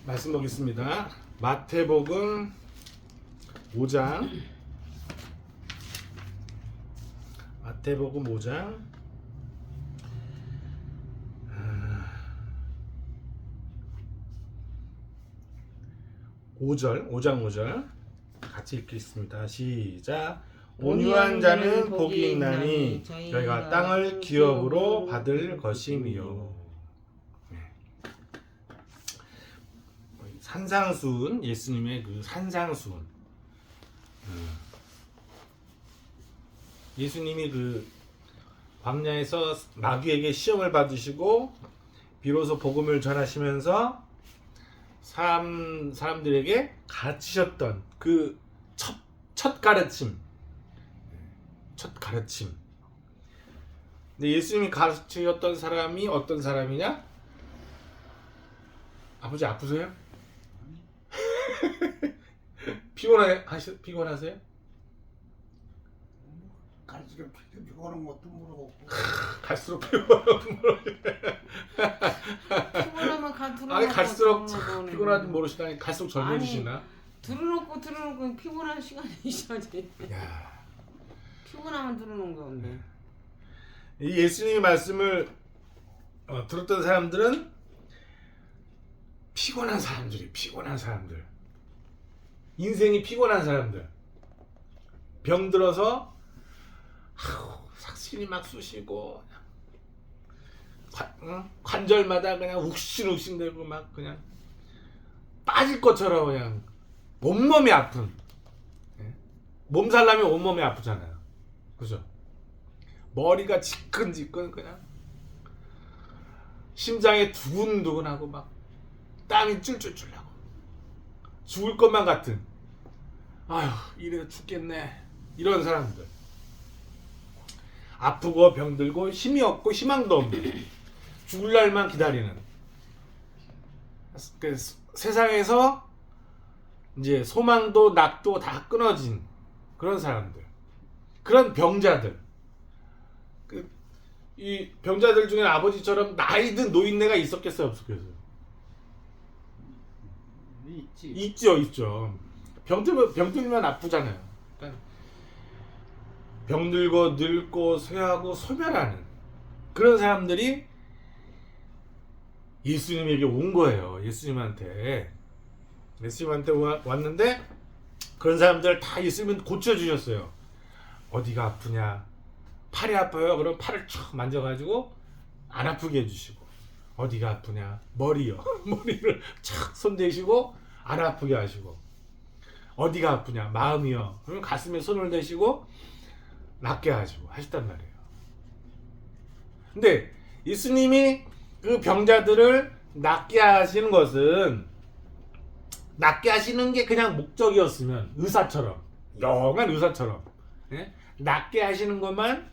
말씀 보겠습니다. 마태복음 5장. 마태복음 5장 5절, 5장 5절 같이 읽겠습니다. 시작. 온유한 자는 복이 있나니 저희가 땅을 기업으로 받을 것이미요. 산상수훈, 예수님의 그 산상수훈. 예수님이 그 광야에서 마귀에게 시험을 받으시고 비로소 복음을 전하시면서 사람들에게 가르치셨던 그 첫 가르침. 근데 예수님이 가르치셨던 사람이 어떤 사람이냐? 아버지 아프세요? 피곤하세요? 갈수록 피곤한 것도 모르고 갈수록 피곤하면 아니 갈수록 피곤하지 모르시다니 갈수록 젊어지시나? 들어놓고 피곤한 시간이 있어야지. 야. 피곤하면 들어놓은 건데. 이 예수님의 말씀을 들었던 사람들은 피곤한 사람들. 인생이 피곤한 사람들. 병들어서 삭신이 막 쑤시고 관절마다 그냥 욱신욱신되고 막 그냥 빠질 것처럼 그냥 온몸이 아픈. 몸살나면 온몸이 아프잖아요. 그죠? 머리가 지끈지끈 그냥 심장에 두근두근하고 막 땀이 쫄쫄쫄 나고 죽을 것만 같은, 아휴 이래서 죽겠네, 이런 사람들. 아프고 병들고 힘이 없고 희망도 없는, 죽을 날만 기다리는, 그 세상에서 이제 소망도 낙도 다 끊어진 그런 사람들, 그런 병자들. 이 병자들 중에 아버지처럼 나이든 노인네가 있었겠어요, 없었겠어요? 있죠. 병들면 아프잖아요. 그러니까 병들고 늙고 쇠하고 소멸하는 그런 사람들이 예수님에게 온 거예요. 예수님한테 왔는데 그런 사람들 다 예수님은 고쳐주셨어요. 어디가 아프냐? 팔이 아파요. 그럼 팔을 촥 만져가지고 안 아프게 해주시고. 어디가 아프냐? 머리요. 머리를 착 손대시고 안 아프게 하시고. 어디가 아프냐? 마음이요. 그럼 가슴에 손을 대시고 낫게 하셨단 말이에요. 근데 예수님이 그 병자들을 낫게 하시는 것은, 낫게 하시는 게 그냥 목적이었으면, 의사처럼, 영한 의사처럼 낫게 하시는 것만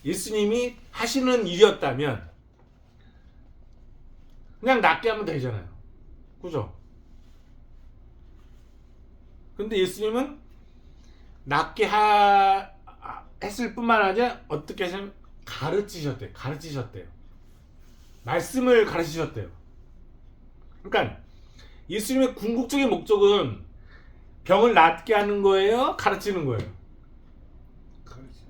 예수님이 하시는 일이었다면 그냥 낫게 하면 되잖아요. 그죠? 근데 예수님은 낫게 했을 뿐만 아니라 어떻게 하시면 가르치셨대요. 말씀을 가르치셨대요. 그러니까 예수님의 궁극적인 목적은 병을 낫게 하는 거예요? 가르치는 거예요?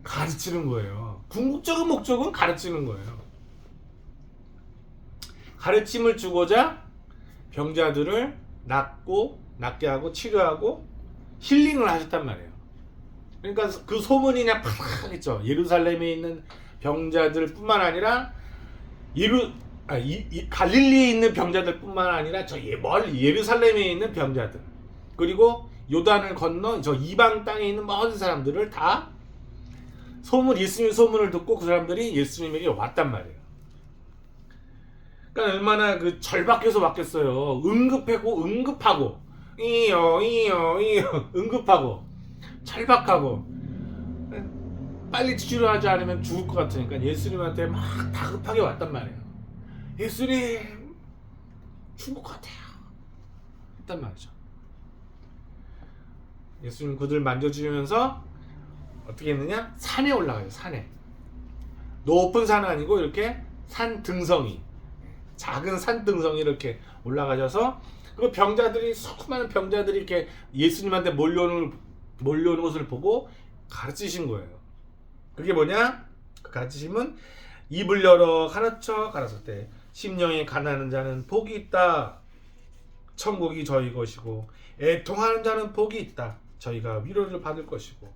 가르치는 거예요. 궁극적인 목적은 가르치는 거예요. 가르침을 주고자 병자들을 낫게 하고 치료하고 힐링을 하셨단 말이에요. 그러니까 그 소문이 그냥 팍 했죠. 예루살렘에 있는 병자들 뿐만 아니라 갈릴리에 있는 병자들 뿐만 아니라 저 멀리 예루살렘에 있는 병자들, 그리고 요단을 건너 저 이방 땅에 있는 모든 사람들을 다 예수님의 소문을 듣고 그 사람들이 예수님에게 왔단 말이에요. 그러니까 얼마나 그 절박해서 왔겠어요. 응급하고 응급하고 절박하고 빨리 치료하지 않으면 죽을 것 같으니까 예수님한테 막 다급하게 왔단 말이에요. 예수님 죽을 것 같아요 했단 말이죠. 예수님 그들 만져주면서 어떻게 했느냐? 산에 올라가요. 산에. 높은 산은 아니고 이렇게 산 등성이, 작은 산등성이 이렇게 올라가셔서 그 병자들이 수많은 병자들이 이렇게 예수님한테 몰려오는 것을 보고 가르치신 거예요. 그게 뭐냐? 그 가르치심은 입을 열어 가르쳐 가라사대 심령이 가난한 자는 복이 있다. 천국이 저희 것이고 애통하는 자는 복이 있다. 저희가 위로를 받을 것이고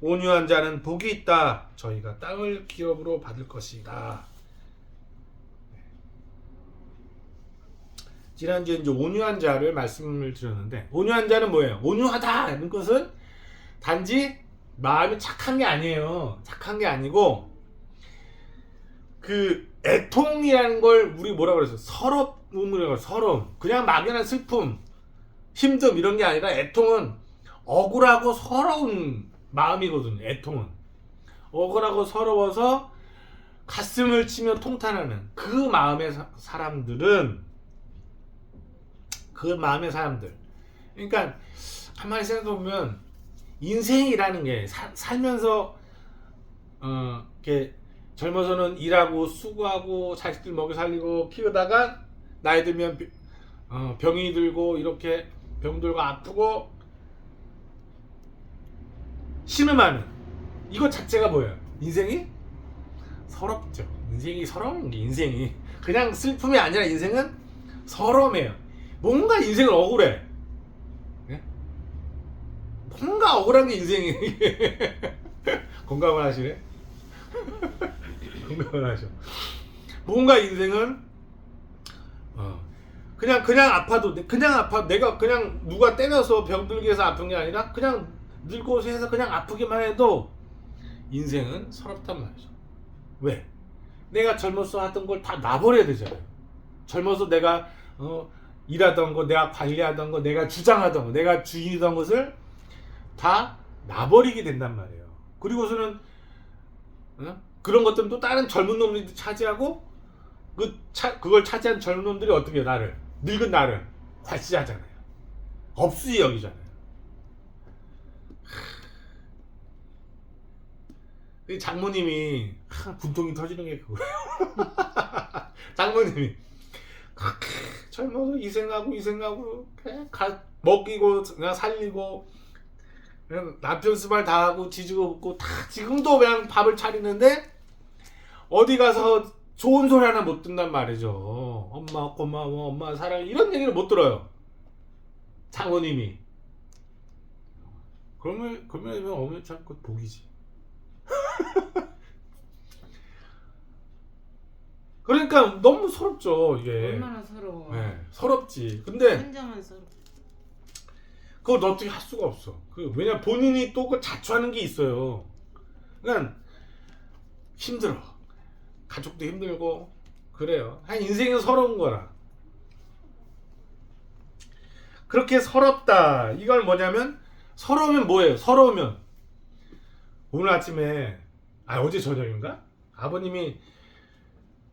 온유한 자는 복이 있다. 저희가 땅을 기업으로 받을 것이다. 지난주에 이제 온유한 자를 말씀을 드렸는데 온유한 자는 뭐예요? 온유하다는 것은 단지 마음이 착한 게 아니에요. 착한 게 아니고 그 애통이라는 걸 우리 뭐라 그랬어요? 서러움이라고 해요. 서러움. 그냥 막연한 슬픔, 힘듦 이런 게 아니라 애통은 억울하고 서러운 마음이거든요. 애통은 억울하고 서러워서 가슴을 치며 통탄하는 그 마음의 사람들은 그 마음의 사람들. 그러니까 가만히 생각해보면 인생이라는 게 살면서 이렇게 젊어서는 일하고 수고하고 자식들 먹여 살리고 키우다가 나이 들면 병이 들고 이렇게 병들고 아프고 신음하는 이것 자체가 뭐예요? 인생이 서럽죠. 인생이 서러운 게 인생이 그냥 슬픔이 아니라 인생은 서러움이에요. 뭔가 인생은 억울해. 예? 뭔가 억울한 게 인생이 건강을 하시네. 건강을 하셔. 뭔가 인생은 그냥 아파도 내가 그냥 누가 때려서 병들게 해서 아픈 게 아니라 그냥 늙고 해서 그냥 아프기만 해도 인생은 서럽단 말이죠. 왜? 내가 젊어서 하던 걸 다 놔버려야 되잖아요. 젊어서 내가 일하던 거, 내가 관리하던 거, 내가 주장하던 거, 내가 주인이던 것을 다 놔버리게 된단 말이에요. 그리고서는 그런 것들은 또 다른 젊은 놈들이 차지하고 그걸 차지한 젊은 놈들이 어떻게 해요? 늙은 나를 과시하잖아요. 업수이 여기잖아요. 장모님이 분통이 터지는 게 그거예요. 장모님이 젊어서 이생하고 그냥 먹이고 그냥 살리고 그냥 남편 수발 다 하고 뒤지고 붓고 다 지금도 그냥 밥을 차리는데 어디 가서 좋은 소리 하나 못 듣단 말이죠. 엄마 고마워, 엄마 사랑해 이런 얘기를 못 들어요. 장모님이. 그러면 어머니 참 그 복이지. 그러니까 너무 서럽죠 이게. 얼마나 서러워. 네, 서럽지. 근데 혼자만 서러워. 그걸 어떻게 할 수가 없어. 왜냐 본인이 또 그 자초하는 게 있어요. 그러니까 힘들어. 가족도 힘들고 그래요. 인생이 서러운 거라. 그렇게 서럽다. 이걸 뭐냐면 서러우면 뭐예요? 서러우면 오늘 아침에 어제 저녁인가? 아버님이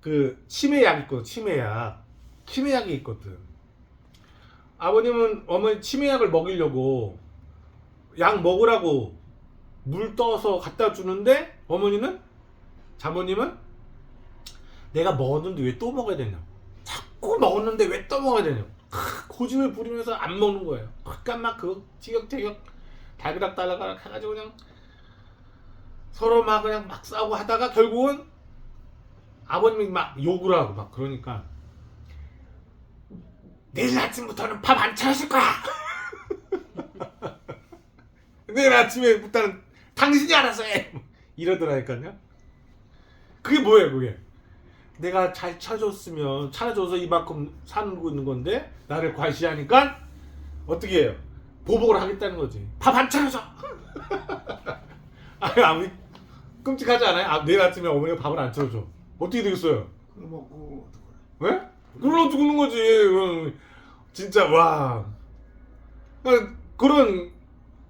그 치매약 있거든. 치매약이 있거든. 아버님은 어머니 치매약을 먹이려고 약 먹으라고 물 떠서 갖다 주는데 장모님은 내가 먹었는데 왜 또 먹어야 되냐, 자꾸 먹었는데 왜 또 먹어야 되냐, 고집을 부리면서 안 먹는 거예요. 그러니까 막 그 티격태격 달그락 달라가락 해가지고 그냥 서로 막 그냥 막 싸우고 하다가 결국은 아버님이 막 욕을 하고 막 그러니까 내일 아침부터는 밥 안 차릴 거야. 내일 아침에부터는 당신이 알아서 해. 이러더라니까요. 그게 뭐예요, 그게? 내가 잘 차려줘서 이만큼 사고 있는 건데 나를 과시하니까 어떻게 해요? 보복을 하겠다는 거지. 밥 안 차려줘. 아무 끔찍하지 않아요? 내일 아침에 어머니가 밥을 안 차려줘. 어떻게 되겠어요? 그거 먹고 왜? 그걸로 죽는 거지. 진짜 와. 그런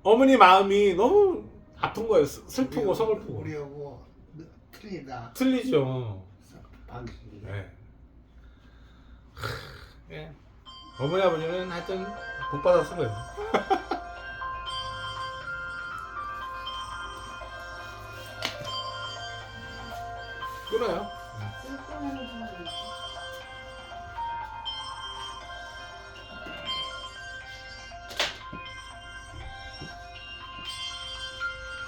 어머니 마음이 너무 아픈 거예요. 슬프고 서글프고. 우리하고 틀리다. 틀리죠. 방식이. 네. 예. 어머니 아버지는 하여튼 복 받았을 거예요. 끊어요. 쓸데없는 소리.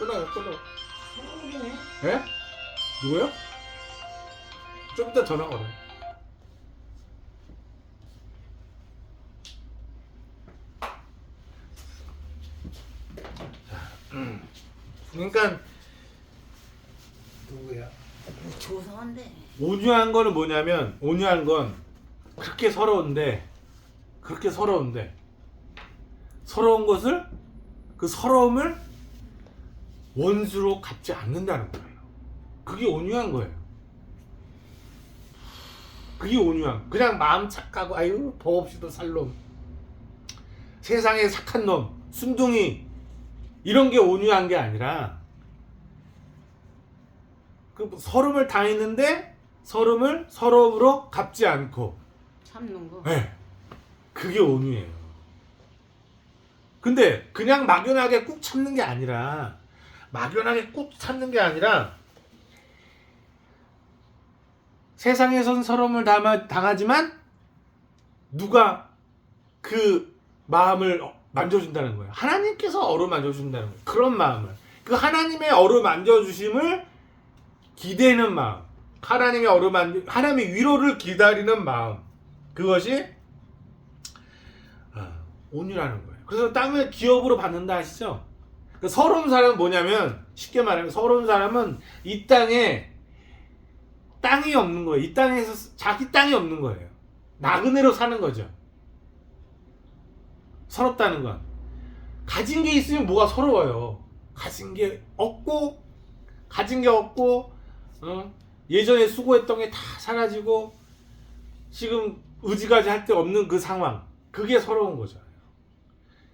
끊어요. 서운해. 예? 누구요? 좀 이따 전화 걸어요. 그러니까 누구야? 조성한데. 온유한 거는 뭐냐면, 온유한 건 그렇게 서러운데 서러운 것을, 그 서러움을 원수로 갚지 않는다는 거예요. 그게 온유한 거예요. 그게 온유한. 그냥 마음 착하고 아유 법 없이도 살 놈, 세상에 착한 놈, 순둥이, 이런 게 온유한 게 아니라, 그 서름을 당했는데 서름을 서러움으로 갚지 않고, 참는 거. 네, 그게 온유해요. 근데 그냥 막연하게 꾹 참는 게 아니라, 세상에선 서러움을 당하지만 누가 그 마음을 만져준다는 거예요. 하나님께서 어루만져준다는 거예요. 그런 마음을, 그 하나님의 어루만져주심을 기대는 마음, 하나님의 위로를 기다리는 마음, 그것이 온유라는 거예요. 그래서 땅을 기업으로 받는다 하시죠. 그 서러운 사람은 뭐냐면, 쉽게 말하면 서러운 사람은 이 땅에 땅이 없는 거예요. 이 땅에서 자기 땅이 없는 거예요. 나그네로 사는 거죠. 서럽다는 건 가진 게 있으면 뭐가 서러워요. 가진 게 없고 예전에 수고했던 게 다 사라지고 지금 의지까지 할 데 없는 그 상황, 그게 서러운 거죠.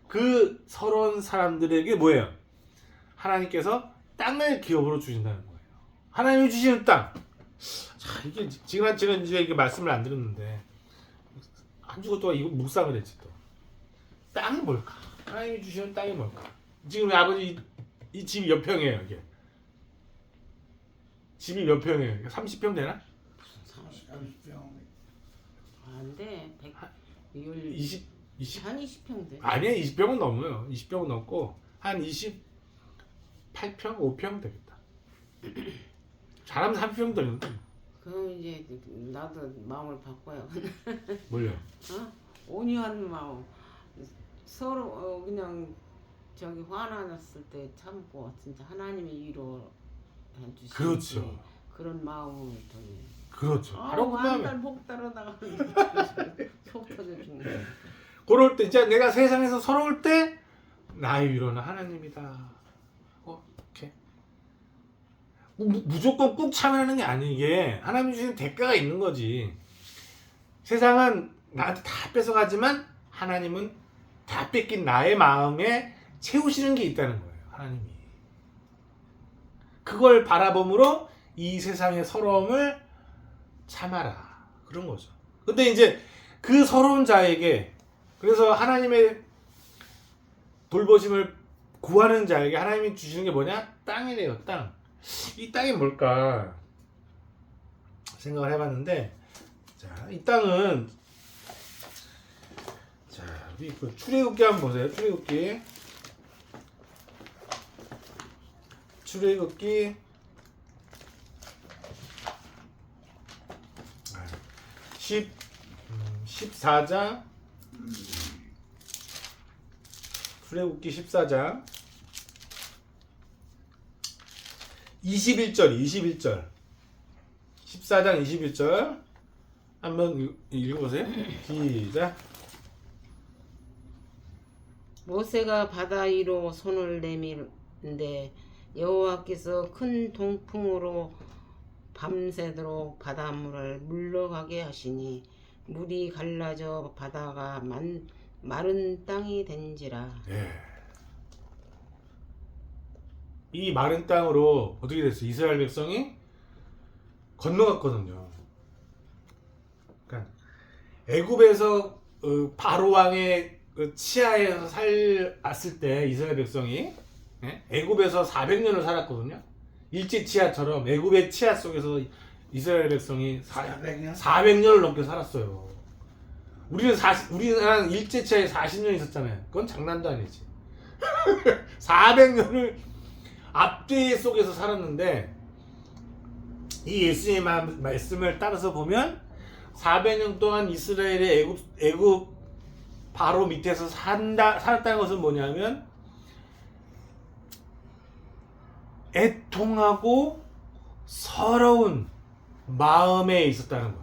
그 서러운 사람들에게 뭐예요? 하나님께서 땅을 기업으로 주신다는 거예요. 하나님이 주시는 땅. 자, 이게 지난 주에 이게 말씀을 안 드렸는데 한 주간 동안 이거 묵상을 했지. 또 땅이 뭘까? 하나님이 주시는 땅이 뭘까? 지금 우리 아버지 이 집이 몇 평이에요? 이게 집이 몇 평이에요? 30평 되나? 30평. 안 돼. 20 한 20평 돼. 아니야, 20평은 넘어요. 20평은 넘고 한 28평, 5평 되겠다. 잘하면 30평 되는데. 그럼 이제 나도 마음을 바꿔요. 뭘요? 어? 온유한 마음. 서로 그냥 저기 화났을 때 참고 진짜 하나님의 위로 해주시지. 그렇죠. 그런 마음을 더. 그렇죠. 바로 그 한달 마음에. 복 따르다가 속 터져 죽는. 그럴 때 이제 내가 세상에서 서러울 때 나의 위로는 하나님이다. 이렇게 무조건 꾹 참으라는 게 아니, 이게 하나님이 주시는 대가가 있는 거지. 세상은 나한테 다 뺏어가지만 하나님은 다 뺏긴 나의 마음에 채우시는 게 있다는 거예요. 하나님이. 그걸 바라봄으로 이 세상의 서러움을 참아라, 그런 거죠. 근데 이제 그 서러운 자에게, 그래서 하나님의 돌보심을 구하는 자에게 하나님이 주시는 게 뭐냐? 땅이래요. 땅. 이 땅이 뭘까 생각을 해봤는데, 자, 이 땅은, 자, 우리 그 출애굽기 한번 보세요. 출애굽기 14장, 출애굽기 14장 21절 14장 21절 한번 읽어보세요. 시작. 모세가 바다 위로 손을 내밀는데 여호와께서 큰 동풍으로 밤새도록 바닷물을 물러가게 하시니 물이 갈라져 바다가 마른 땅이 된지라. 예. 이 마른 땅으로 어떻게 됐어요? 이스라엘 백성이 건너갔거든요. 그러니까 애굽에서 바로 왕의 치하에서 살았을 때 이스라엘 백성이, 예? 애굽에서 400년을 살았거든요. 일제 치하처럼 애굽의 치하 속에서 이스라엘 백성이 400년을 넘게 살았어요. 우리는 일제 치하에 40년 있었잖아요. 그건 장난도 아니지. 400년을 압제 속에서 살았는데 이 예수님의 말씀을 따라서 보면 400년 동안 이스라엘의 애굽 바로 밑에서 살았다는 것은 뭐냐면 애통하고 서러운 마음에 있었다는 거예요.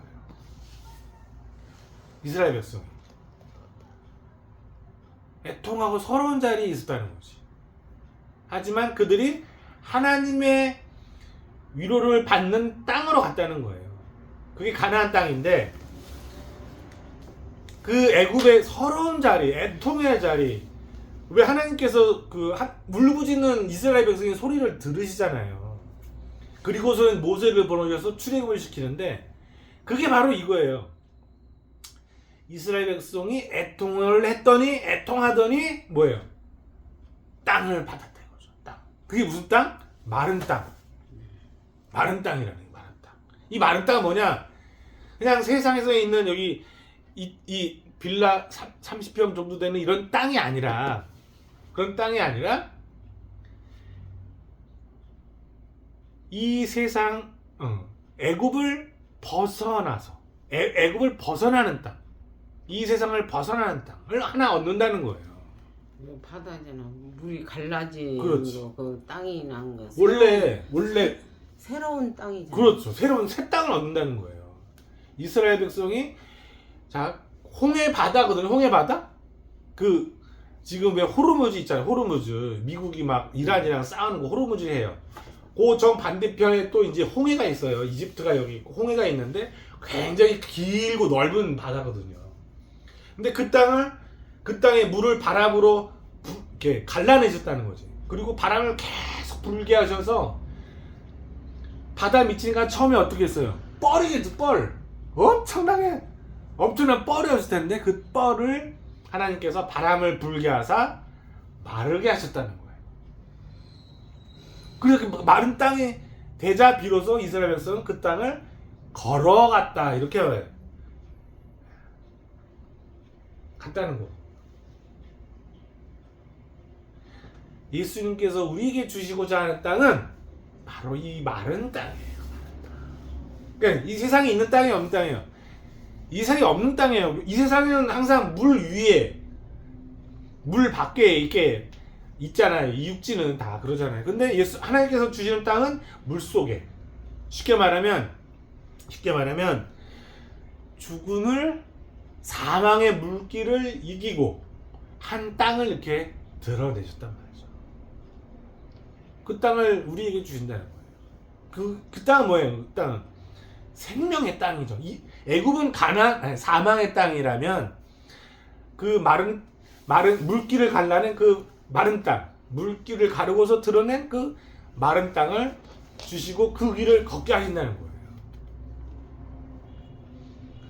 이스라엘 백성이 애통하고 서러운 자리에 있었다는 거지. 하지만 그들이 하나님의 위로를 받는 땅으로 갔다는 거예요. 그게 가나안 땅인데 그 애굽의 서러운 자리, 애통의 자리, 왜 하나님께서 그 울부짖는 이스라엘 백성의 소리를 들으시잖아요. 그리고서는 모세를 보내셔서 출애굽을 시키는데 그게 바로 이거예요. 이스라엘 백성이 애통을 했더니 애통하더니 뭐예요? 땅을 받았다 이거죠. 땅. 그게 무슨 땅? 마른 땅. 마른 땅이라는 거예요. 마른 땅. 이 마른 땅은 뭐냐? 그냥 세상에서 있는 여기 이 빌라 30평 정도 되는 이런 땅이 아니라 그런 땅이 아니라 이 세상 애굽을 벗어나서 애굽을 벗어나는 땅, 이 세상을 벗어나는 땅을 하나 얻는다는 거예요. 이거 바다잖아. 물이 갈라진 그렇지. 그 땅이 난 거. 원래 새로운 땅이잖아. 그렇죠. 새로운 새 땅을 얻는다는 거예요. 이스라엘 백성이 자 홍해 바다거든요. 홍해 바다. 그 지금 왜 호르무즈 있잖아요. 호르무즈 미국이 막 이란이랑 싸우는 거 호르무즈 해요. 그 정 반대편에 또 이제 홍해가 있어요. 이집트가 여기 있고 홍해가 있는데 굉장히 길고 넓은 바다거든요. 근데 그 땅의 물을 바람으로 이렇게 갈라내셨다는 거지. 그리고 바람을 계속 불게 하셔서 바다 밑이니까 처음에 어떻게 했어요? 뻘이겠죠, 뻘. 엄청난 뻘이었을 텐데 그 뻘을 하나님께서 바람을 불게 하사 마르게 하셨다는 거예요. 그렇게 마른 땅이 되자 비로소 이스라엘 백성은 그 땅을 걸어갔다 이렇게 갔다는 거. 예수님께서 우리에게 주시고자 하는 땅은 바로 이 마른 땅이에요. 그러니까 이 세상에 있는 땅이 없는 땅이에요. 이 세상에 없는 땅이에요. 이 세상은 항상 물 위에, 물 밖에 이렇게 있잖아요. 이 육지는 다 그러잖아요. 근데 하나님께서 주시는 땅은 물 속에. 쉽게 말하면 죽음을 사망의 물길을 이기고 한 땅을 이렇게 드러내셨단 말이죠. 그 땅을 우리에게 주신다는 거예요. 그 땅은 뭐예요? 그 땅은 생명의 땅이죠. 이 애굽은 사망의 땅이라면 그 마른 물길을 갈라낸 그 마른 땅, 물길을 가르고서 드러낸 그 마른 땅을 주시고 그 길을 걷게 하신다는 거예요.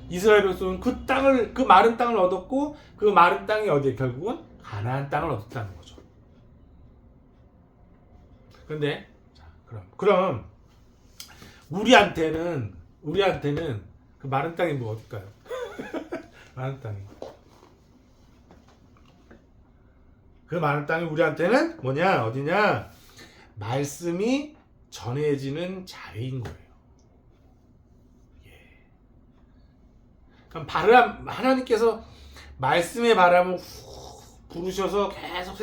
이스라엘 백성은 그 마른 땅을 얻었고 그 마른 땅이 어디에 결국은 가나안 땅을 얻었다는 거죠. 근데 그럼 우리한테는 그 마른 땅이 뭐 어딜까요? 마른 땅이. 그 마른 땅이 우리한테는 뭐냐? 어디냐? 말씀이 전해지는 자리인 거예요. 그럼 하나님께서 말씀의 바람을 훅 부르셔서 계속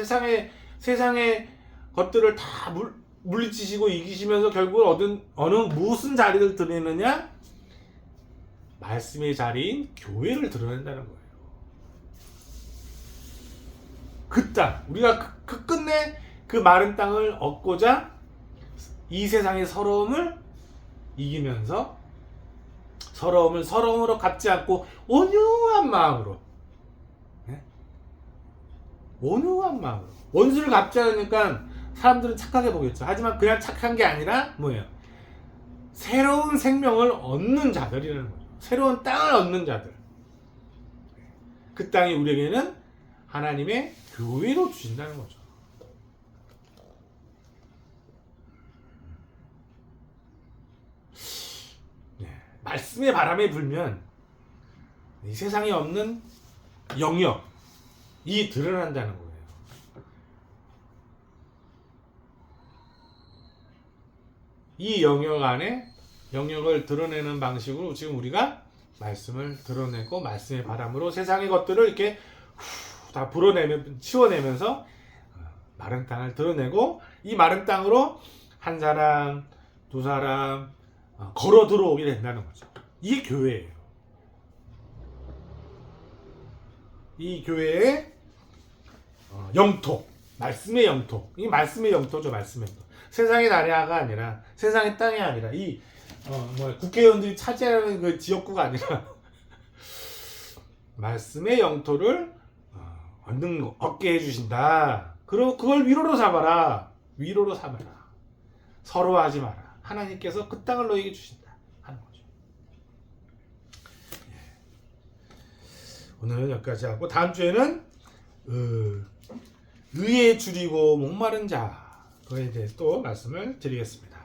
세상의 것들을 다 물리치시고 이기시면서 결국은 무슨 자리를 드러내느냐? 말씀의 자리인 교회를 드러낸다는 거예요. 그 땅, 우리가 끝내 그 마른 땅을 얻고자 이 세상의 서러움을 이기면서 서러움으로 갚지 않고 온유한 마음으로, 온유한 마음으로 원수를 갚지 않으니까 사람들은 착하게 보겠죠. 하지만 그냥 착한 게 아니라 뭐예요? 새로운 생명을 얻는 자들이라는 거죠. 새로운 땅을 얻는 자들. 그 땅이 우리에게는 하나님의 교회로 주신다는 거죠. 말씀의 바람에 불면 이 세상에 없는 영역이 드러난다는 거예요. 이 영역 안에 영역을 드러내는 방식으로 지금 우리가 말씀을 드러내고 말씀의 바람으로 세상의 것들을 이렇게 다 치워내면서 마른 땅을 드러내고 이 마른 땅으로 한 사람, 두 사람 걸어 들어오게 된다는 거죠. 이게 교회예요. 이 교회의 영토, 말씀의 영토. 이 말씀의 영토죠, 말씀의 영토. 세상의 나라가 아니라, 세상의 땅이 아니라, 국회의원들이 차지하는 그 지역구가 아니라, 말씀의 영토를 얻게 해주신다. 그리고 그걸 위로로 삼아라. 위로로 삼아라. 서러워하지 마라. 하나님께서 그 땅을 너에게 주신다. 하는 거죠. 오늘은 여기까지 하고, 다음 주에는, 의에 줄이고 목마른 자, 그에 대해 또 말씀을 드리겠습니다.